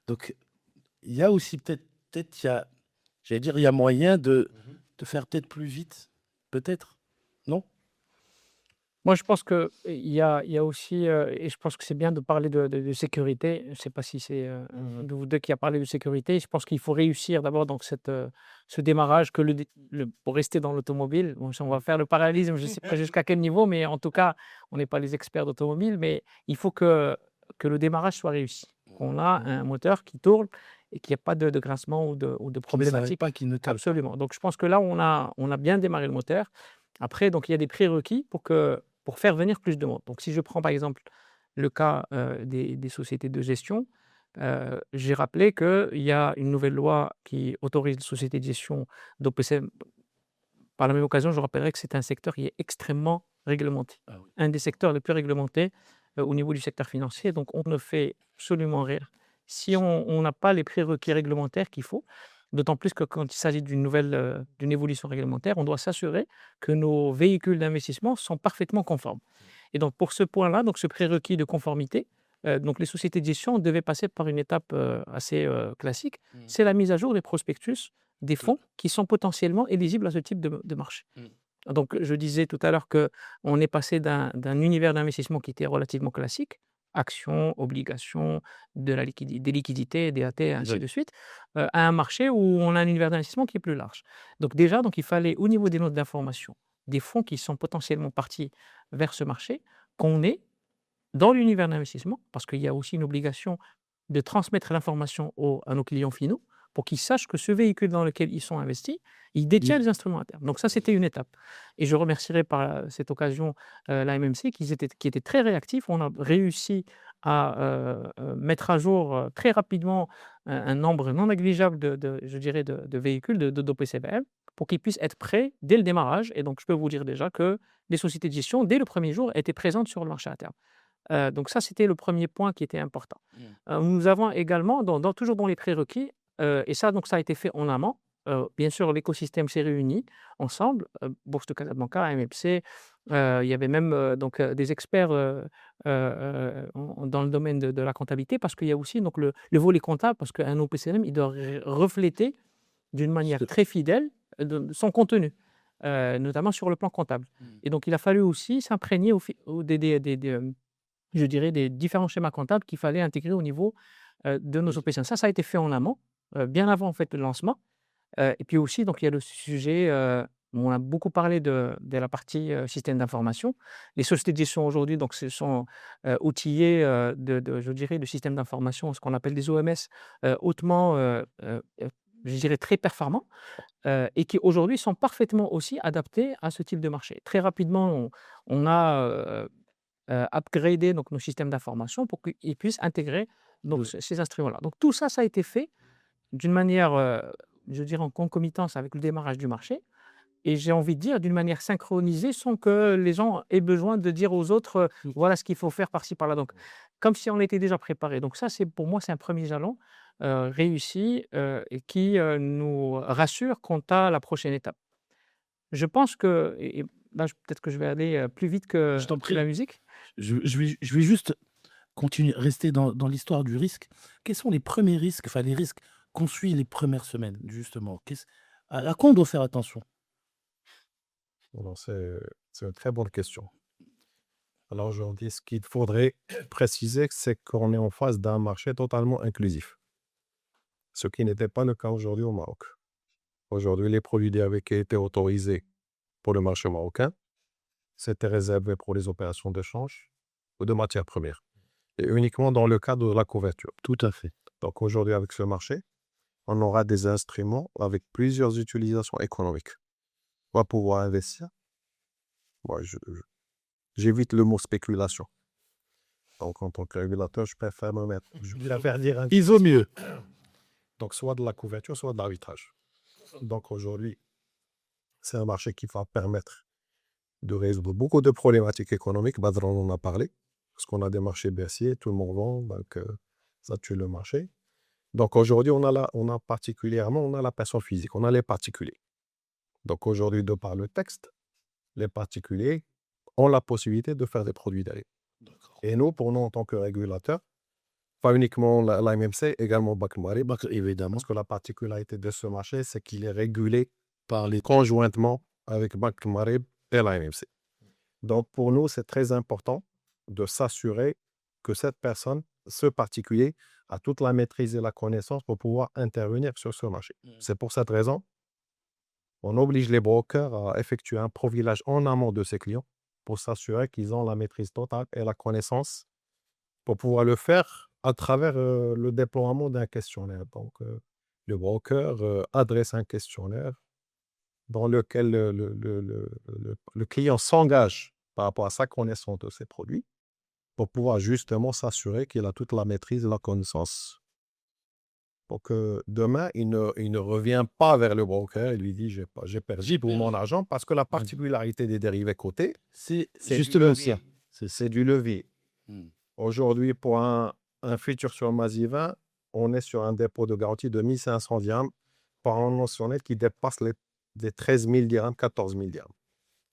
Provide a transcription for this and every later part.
Donc, il y a aussi peut-être, j'allais dire, il y a moyen de faire peut-être plus vite, peut-être, non? Moi, je pense qu'il y a aussi, et je pense que c'est bien de parler de sécurité. Je ne sais pas si c'est, un de vous 2 qui a parlé de sécurité. Je pense qu'il faut réussir d'abord donc ce démarrage que pour rester dans l'automobile, bon ça on va faire le parallélisme, je ne sais pas jusqu'à quel niveau, mais en tout cas, on n'est pas les experts d'automobile, mais il faut que le démarrage soit réussi. Qu'on a Mmh. un moteur qui tourne et qu'il y a pas de grincement ou de Qui ne s'arrête problématique. pas, qui ne cale pas. Absolument. Donc je pense que là, on a bien démarré le moteur. Après, donc il y a des prérequis pour faire venir plus de monde. Donc si je prends par exemple le cas, des sociétés de gestion, j'ai rappelé qu'il y a une nouvelle loi qui autorise les sociétés de gestion d'OPCM. Par la même occasion, je rappellerai que c'est un secteur qui est extrêmement réglementé. Ah oui. Un des secteurs les plus réglementés, au niveau du secteur financier, donc on ne fait absolument rien si on n'a pas les prérequis réglementaires qu'il faut. D'autant plus que quand il s'agit d'une évolution réglementaire, on doit s'assurer que nos véhicules d'investissement sont parfaitement conformes. Et donc pour ce point-là, donc ce prérequis de conformité, donc les sociétés de gestion devaient passer par une étape, assez, classique. Mmh. C'est la mise à jour des prospectus des Tout fonds qui sont potentiellement éligibles à ce type de marché. mmh. Donc je disais tout à l'heure qu'on est passé d'un univers d'investissement qui était relativement classique, actions, obligations, des liquidités, des AT et ainsi Oui. de suite, à un marché où on a un univers d'investissement qui est plus large. Donc déjà, donc il fallait au niveau des notes d'information, des fonds qui sont potentiellement partis vers ce marché, qu'on ait dans l'univers d'investissement, parce qu'il y a aussi une obligation de transmettre l'information à nos clients finaux pour qu'ils sachent que ce véhicule dans lequel ils sont investis, il détient Mmh. les instruments à terme. Donc ça, c'était une étape et je remercierai par, cette occasion, la MMC qui était très réactif. On a réussi à, mettre à jour, très rapidement un nombre non négligeable je dirais de véhicules d'OPCVM pour qu'ils puissent être prêts dès le démarrage et donc je peux vous dire déjà que les sociétés de gestion, dès le premier jour, étaient présentes sur le marché à terme. Donc ça, c'était le premier point qui était important. Mmh. Nous avons également toujours dans les prérequis, et ça donc ça a été fait en amont, bien sûr l'écosystème s'est réuni ensemble, Bourse de Casablanca, MLC, il y avait même, des experts, dans le domaine de la comptabilité parce qu'il y a aussi donc le volet comptable parce qu'un OPCVM, il doit refléter d'une manière Ce très fidèle, de son contenu, notamment sur le plan comptable mmh. et donc il a fallu aussi s'imprégner au des, je dirais des différents schémas comptables qu'il fallait intégrer au niveau, de nos opérations. Ça a été fait en amont, bien avant en fait le lancement, et puis aussi donc il y a le sujet, on a beaucoup parlé de la partie, système d'information. Les sociétés de gestion aujourd'hui donc se sont, outillées, je dirais de systèmes d'information, ce qu'on appelle des OMS, hautement, je dirais très performants, et qui aujourd'hui sont parfaitement aussi adaptés à ce type de marché. Très rapidement, on a, upgrader donc nos systèmes d'information pour qu'ils puissent intégrer donc Oui. ces instruments-là. Donc tout ça, ça a été fait d'une manière, je dirais en concomitance avec le démarrage du marché et j'ai envie de dire d'une manière synchronisée sans que les gens aient besoin de dire aux autres, Mmh. voilà ce qu'il faut faire par-ci par-là. Donc comme si on était déjà préparé. Donc ça, c'est pour moi, c'est un premier jalon, réussi, et qui, nous rassure quant à la prochaine étape. Je pense que et là, peut-être que je vais aller, plus vite Je t'en que la prie. musique. Je vais juste continuer, rester dans l'histoire du risque. Quels sont les premiers risques, enfin les risques qu'on suit les premières semaines, justement? À quoi on doit faire attention? Alors c'est une très bonne question. Alors aujourd'hui, ce qu'il faudrait préciser, c'est qu'on est en face d'un marché totalement inclusif, ce qui n'était pas le cas aujourd'hui au Maroc. Aujourd'hui, les produits dérivés qui étaient autorisés pour le marché marocain, c'était réservé pour les opérations de change ou de matières premières, et uniquement dans le cadre de la couverture. Tout à fait. Donc aujourd'hui, avec ce marché, on aura des instruments avec plusieurs utilisations économiques. On va pouvoir investir. Moi, j'évite le mot spéculation. Donc, en tant que régulateur, je préfère dire Il vaut mieux. donc soit de la couverture, soit de l'arbitrage. Donc aujourd'hui, c'est un marché qui va permettre de résoudre beaucoup de problématiques économiques. Badr en a parlé, parce qu'on a des marchés baissiers, tout le monde vend, donc ça tue le marché. Donc aujourd'hui, on a la personne physique, on a les particuliers. Donc aujourd'hui, de par le texte, les particuliers ont la possibilité de faire des produits dérivés. D'accord. Et nous, pour nous, en tant que régulateurs, Pas uniquement l'AMMC, également Banque Marib, Bah, évidemment, parce que la particularité de ce marché, c'est qu'il est régulé par les... conjointement avec Banque Marib et l'AMMC. Donc, pour nous, c'est très important de s'assurer que cette personne, ce particulier, a toute la maîtrise et la connaissance pour pouvoir intervenir sur ce marché. C'est pour cette raison, on oblige les brokers à effectuer un profilage en amont de ses clients pour s'assurer qu'ils ont la maîtrise totale et la connaissance pour pouvoir le faire à travers le déploiement d'un questionnaire. Donc, le broker adresse un questionnaire dans lequel le client s'engage par rapport à sa connaissance de ses produits pour pouvoir justement s'assurer qu'il a toute la maîtrise et la connaissance. Donc, demain, il ne revient pas vers le broker et lui dit j'ai perdu pour mon argent parce que la particularité des dérivés cotés, C'est c'est justement ça. c'est du levier. Mm. Aujourd'hui, pour un futur sur Maziva, on est sur un dépôt de garantie de 1500 dirhams par an mensuel qui dépasse les 13 000 dirhams, 14 000 dirhams.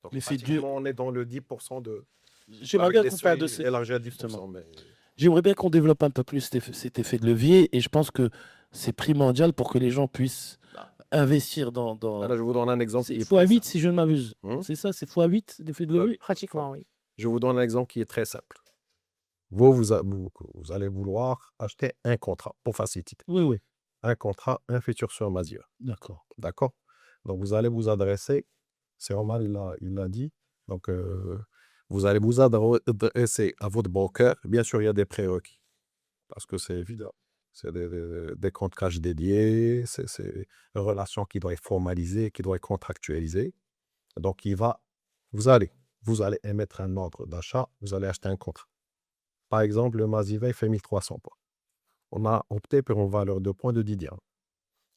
Donc, Mais c'est dur. pratiquement, on est dans le 10% de... J'aimerais avec bien des qu'on parle de seuils ces... élargis à 10%, justement. mais... J'aimerais bien qu'on développe un peu plus cet effet de levier et je pense que c'est primordial pour que les gens puissent investir dans... Là, je vous donne un exemple C'est qui est x8 très simple. si je ne m'abuse. C'est ça, c'est x8 l'effet de levier? Pratiquement, oui. Je vous donne un exemple qui est très simple. Vous allez vouloir acheter un contrat pour faciliter. Oui, oui. Un contrat, un futur sur Maziva. D'accord. D'accord? Donc, vous allez vous adresser, c'est Omar, il l'a dit, donc vous allez vous adresser à votre broker. Bien sûr, il y a des prérequis, parce que c'est évident. C'est des comptes cash dédiés, c'est une relation qui doit être formalisée, qui doit être contractualisée. Donc, vous allez émettre un ordre d'achat, vous allez acheter un contrat. Par exemple, le Maziva, il fait 1300 points. On a opté pour une valeur de points de 10 dirhams.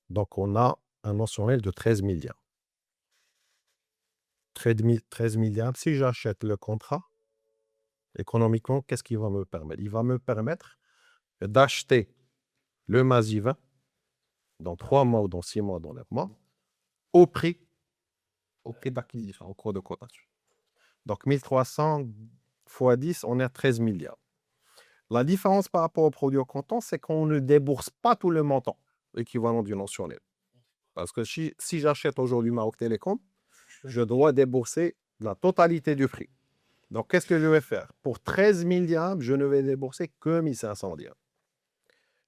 Donc, on a un notionnel de 13 000 dirhams. 13 000 dirhams, si j'achète le contrat, économiquement, qu'est-ce qu'il va me permettre? Il va me permettre d'acheter le Maziva dans 3 mois ou dans 6 mois, dans 9 mois, au prix d'acquisition, au cours de cotation. Donc, 1300 x 10, on est à 13 000 dirhams. La différence par rapport au produit au comptant, c'est qu'on ne débourse pas tout le montant équivalent du notionnel. Parce que si j'achète aujourd'hui Maroc Télécom, je dois débourser la totalité du prix. Donc, qu'est-ce que je vais faire? Pour 13 000 dirhams, je ne vais débourser que 1500 dirhams.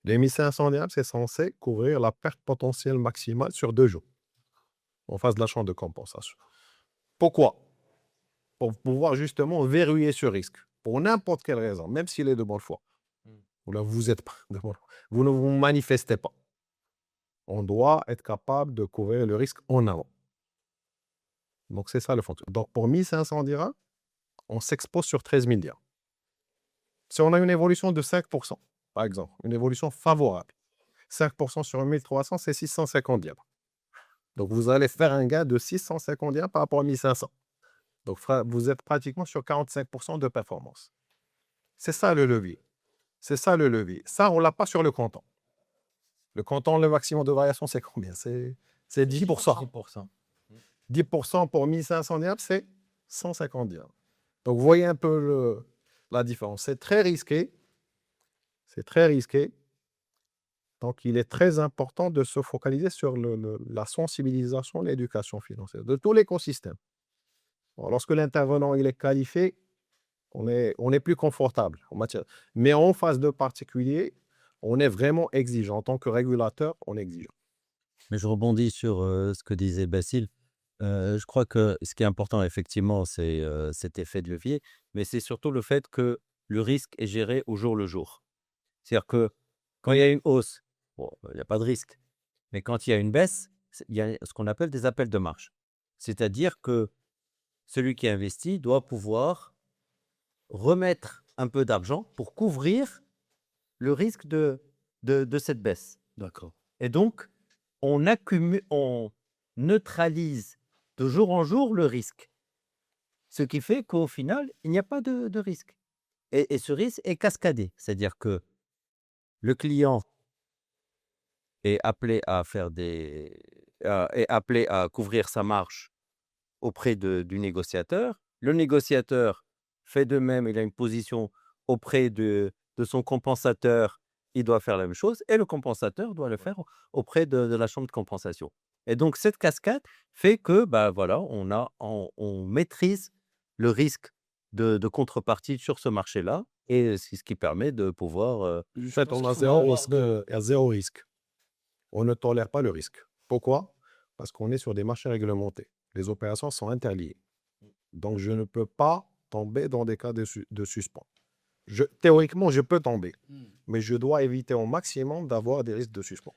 Les 1500 dirhams, c'est censé couvrir la perte potentielle maximale sur 2 jours en phase d'achat de compensation. Pourquoi? Pour pouvoir justement verrouiller ce risque. Pour n'importe quelle raison, même s'il est de bonne foi. Ou là, vous êtes pas de bonne foi. Vous ne vous manifestez pas. On doit être capable de couvrir le risque en avant. Donc, c'est ça le fonctionnement. Donc, pour 1500 dirhams, on s'expose sur 13 000 dirhams. Si on a une évolution de 5%, par exemple, une évolution favorable, 5% sur 1300, c'est 650 dirhams. Donc, vous allez faire un gain de 650 dirhams par rapport à 1500. Donc, vous êtes pratiquement sur 45% de performance. C'est ça le levier. C'est ça le levier. Ça, on ne l'a pas sur le comptant. Le comptant, le maximum de variation, c'est combien? C'est 10%. 10% pour 1500 dirhams, c'est 150 dirhams. Donc, vous voyez un peu la différence. C'est très risqué. C'est très risqué. Donc, il est très important de se focaliser sur la sensibilisation, l'éducation financière de tout l'écosystème. Lorsque l'intervenant il est qualifié, on est plus confortable en matière. Mais en phase de particulier, on est vraiment exigeant. En tant que régulateur, on est exigeant. Mais je rebondis sur ce que disait Basile. Je crois que ce qui est important, effectivement, c'est cet effet de levier, mais c'est surtout le fait que le risque est géré au jour le jour. C'est-à-dire que quand il y a une hausse, bon, il n'y a pas de risque. Mais quand il y a une baisse, il y a ce qu'on appelle des appels de marge. C'est-à-dire que celui qui investit doit pouvoir remettre un peu d'argent pour couvrir le risque de cette baisse. D'accord. Et donc, on neutralise de jour en jour le risque. Ce qui fait qu'au final, il n'y a pas de risque. Et ce risque est cascadé. C'est-à-dire que le client est appelé à couvrir sa marge auprès du négociateur. Le négociateur fait de même, il a une position auprès de son compensateur il doit faire la même chose et le compensateur doit le faire auprès de la chambre de compensation. Et donc cette cascade fait que, bah, voilà, on maîtrise le risque de contrepartie sur ce marché-là et c'est ce qui permet de pouvoir, En Je fait, pense on qu'il a faut vraiment zéro, avoir de il y a zéro risque. On ne tolère pas le risque. Pourquoi? Parce qu'on est sur des marchés réglementés. Les opérations sont interliées. Donc, je ne peux pas tomber dans des cas de suspens. Théoriquement, je peux tomber, Mmh. mais je dois éviter au maximum d'avoir des risques de suspens.